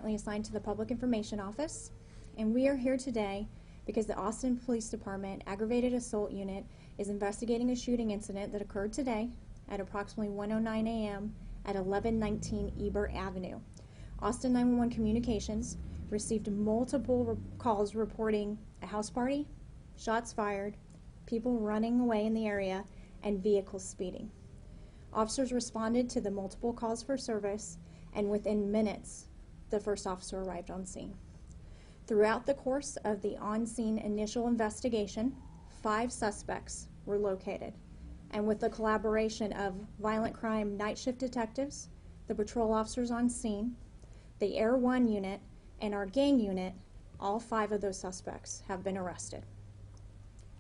currently assigned to the Public Information Office, and we are here today because the Austin Police Department Aggravated Assault Unit is investigating a shooting incident that occurred today at approximately 1:09 a.m. at 1119 Ebert Avenue. Austin 911 Communications received multiple calls reporting a house party, shots fired, people running away in the area, and vehicles speeding. Officers responded to the multiple calls for service, and within minutes, the first officer arrived on scene. Throughout the course of the on-scene initial investigation, 5 suspects were located, and with the collaboration of violent crime night shift detectives, the patrol officers on scene, the Air 1 unit, and our gang unit, all 5 of those suspects have been arrested.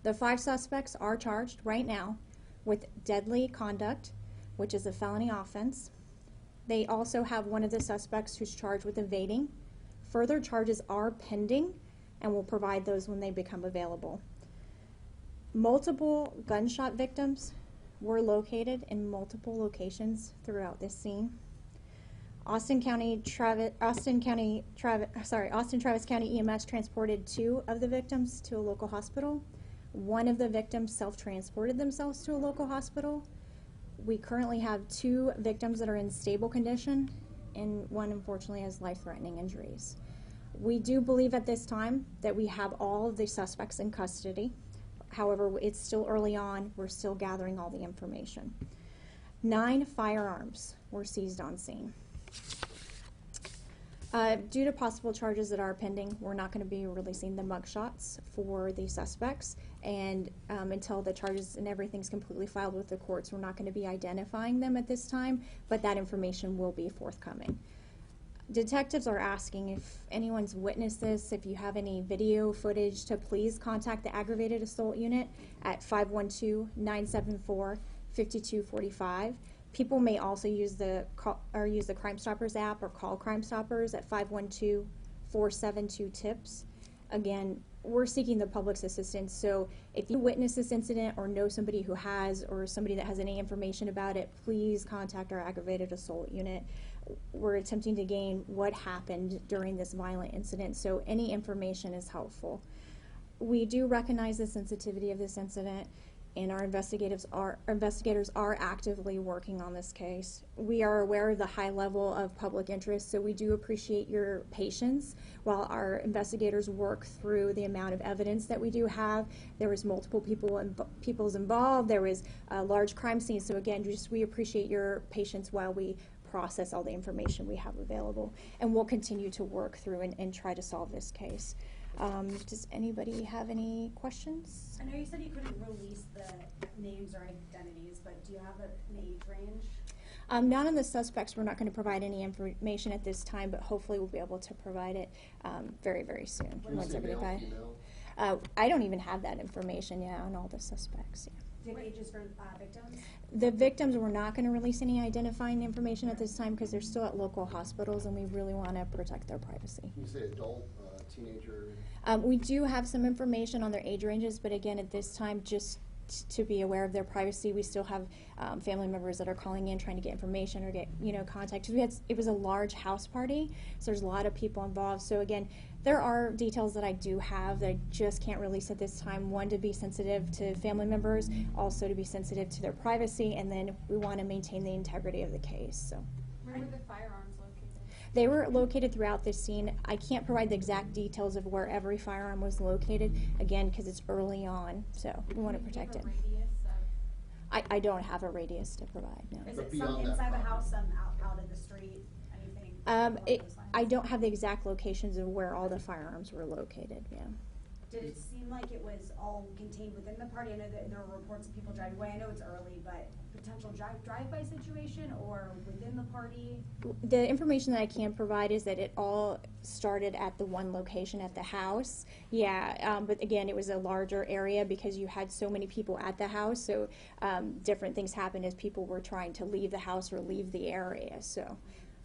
The 5 suspects are charged right now with deadly conduct, which is a felony offense. They also have one of the suspects who's charged with evading. Further charges are pending, and we'll provide those when they become available. Multiple gunshot victims were located in multiple locations throughout this scene. Austin Travis County EMS transported 2 of the victims to a local hospital. One of the victims self-transported themselves to a local hospital. We currently have 2 victims that are in stable condition, and one unfortunately has life-threatening injuries. We do believe at this time that we have all of the suspects in custody. However, it's still early on. We're still gathering all the information. 9 firearms were seized on scene. Due to possible charges that are pending, we're not going to be releasing the mugshots for the suspects, and until the charges and everything's completely filed with the courts, we're not going to be identifying them at this time, but that information will be forthcoming. Detectives are asking if anyone's witnessed this, if you have any video footage, to please contact the Aggravated Assault Unit at 512-974-5245. People may also use the Crime Stoppers app or call Crime Stoppers at 512-472-TIPS. Again, we're seeking the public's assistance, so if you witness this incident or know somebody who has, or somebody that has any information about it, please contact our Aggravated Assault Unit. We're attempting to gain what happened during this violent incident, so any information is helpful. We do recognize the sensitivity of this incident, and our investigators are actively working on this case. We are aware of the high level of public interest, so we do appreciate your patience while our investigators work through the amount of evidence that we do have. There was multiple people's involved. There was a large crime scene, so again, we appreciate your patience while we process all the information we have available, and we'll continue to work through and try to solve this case. Does anybody have any questions? I know you said you couldn't release the names or identities, but do you have an age range? None of the suspects, we're not going to provide any information at this time, but hopefully we'll be able to provide it very, very soon. Once everybody, I don't even have that information on all the suspects. Yeah. Do you have ages for victims? The victims, we're not going to release any identifying information at this time because they're still at local hospitals, and we really want to protect their privacy. Can you say adult, teenager? We do have some information on their age ranges, but again, at this time, just to be aware of their privacy, we still have family members that are calling in trying to get information or get contact. It was a large house party, so there's a lot of people involved. So again, there are details that I do have that I just can't release at this time. One, to be sensitive to family members, also to be sensitive to their privacy, and then we want to maintain the integrity of the case. So. Where were the firearms located? They were located throughout this scene. I can't provide the exact details of where every firearm was located, again, because it's early on, so we want to protect it. I don't have a radius to provide, no. Is it some inside the house, some out in the street, anything? I don't have the exact locations of where all the firearms were located, yeah. Did it seem like it was all contained within the party? I know that there were reports of people driving away. I know it's early, but potential drive-by situation or within the party? The information that I can provide is that it all started at the one location at the house. Yeah, but again, it was a larger area because you had so many people at the house, so different things happened as people were trying to leave the house or leave the area. So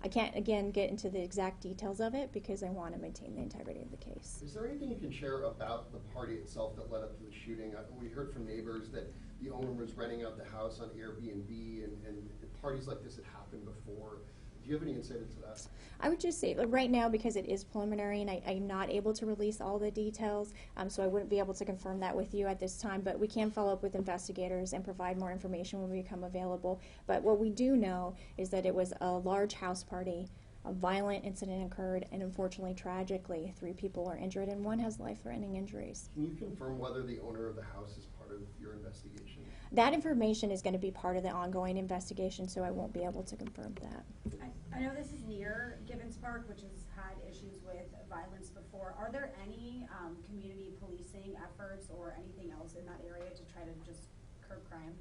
I can't, again, get into the exact details of it because I want to maintain the integrity of the case. Is there anything you can share about the party itself that led up to the shooting? We heard from neighbors that the owner was renting out the house on Airbnb, and parties like this had happened before. you have any insight into that? I would just say, right now, because it is preliminary and I'm not able to release all the details, so I wouldn't be able to confirm that with you at this time, but we can follow up with investigators and provide more information when we become available. But what we do know is that it was a large house party, a violent incident occurred, and unfortunately, tragically, 3 people are injured and 1 has life-threatening injuries. Can you confirm whether the owner of the house is part of your investigation? That information is going to be part of the ongoing investigation, so I won't be able to confirm that. I know this is near Gibbons Park, which has had issues with violence before. Are there any community policing efforts or anything else in that area to try to just curb crime?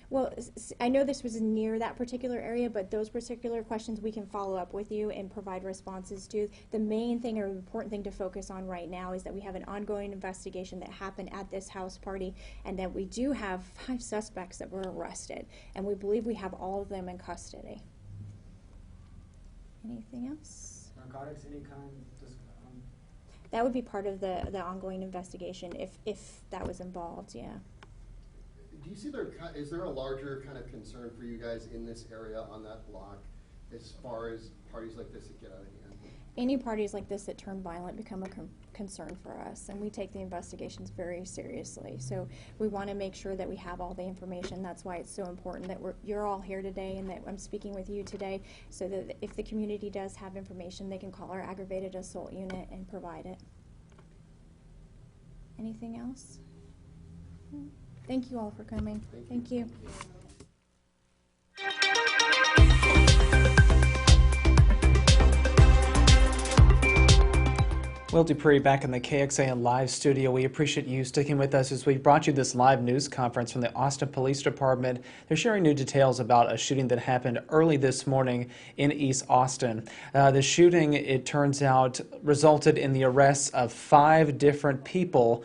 Well, I know this was near that particular area, but those particular questions we can follow up with you and provide responses to. The main thing or important thing to focus on right now is that we have an ongoing investigation that happened at this house party, and that we do have 5 suspects that were arrested, and we believe we have all of them in custody. Anything else? Narcotics, any kind? Just, That would be part of the ongoing investigation if that was involved, yeah. Do you see is there a larger kind of concern for you guys in this area on that block as far as parties like this that get out of hand? Any parties like this that turn violent become a concern for us, and we take the investigations very seriously. So we want to make sure that we have all the information. That's why it's so important that you're all here today and that I'm speaking with you today, so that if the community does have information, they can call our aggravated assault unit and provide it. Anything else? Thank you all for coming. Thank you. Will Dupree back in the KXAN Live studio. We appreciate you sticking with us as we brought you this live news conference from the Austin Police Department. They're sharing new details about a shooting that happened early this morning in East Austin. The shooting, it turns out, resulted in the arrests of 5 different people.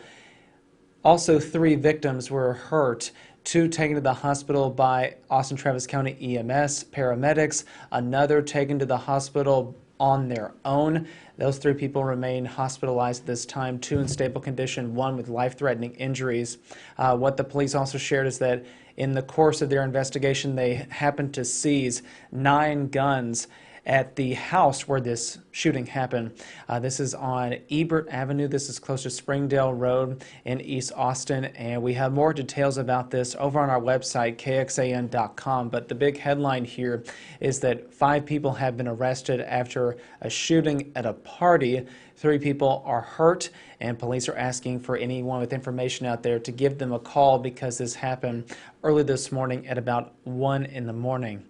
Also, 3 victims were hurt. 2 taken to the hospital by Austin Travis County EMS paramedics. Another taken to the hospital on their own. Those 3 people remain hospitalized at this time, 2 in stable condition, 1 with life-threatening injuries. What the police also shared is that in the course of their investigation, they happened to seize 9 guns at the house where this shooting happened. This is on Ebert Avenue. This is close to Springdale Road in East Austin, and we have more details about this over on our website, kxan.com. But the big headline here is that 5 people have been arrested after a shooting at a party. 3 people are hurt, and police are asking for anyone with information out there to give them a call because this happened early this morning at about 1 in the morning.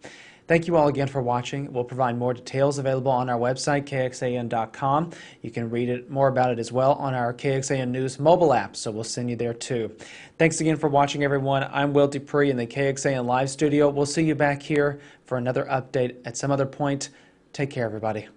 Thank you all again for watching. We'll provide more details available on our website, kxan.com. You can read more about it as well on our KXAN News mobile app, so we'll send you there too. Thanks again for watching, everyone. I'm Will Dupree in the KXAN Live studio. We'll see you back here for another update at some other point. Take care, everybody.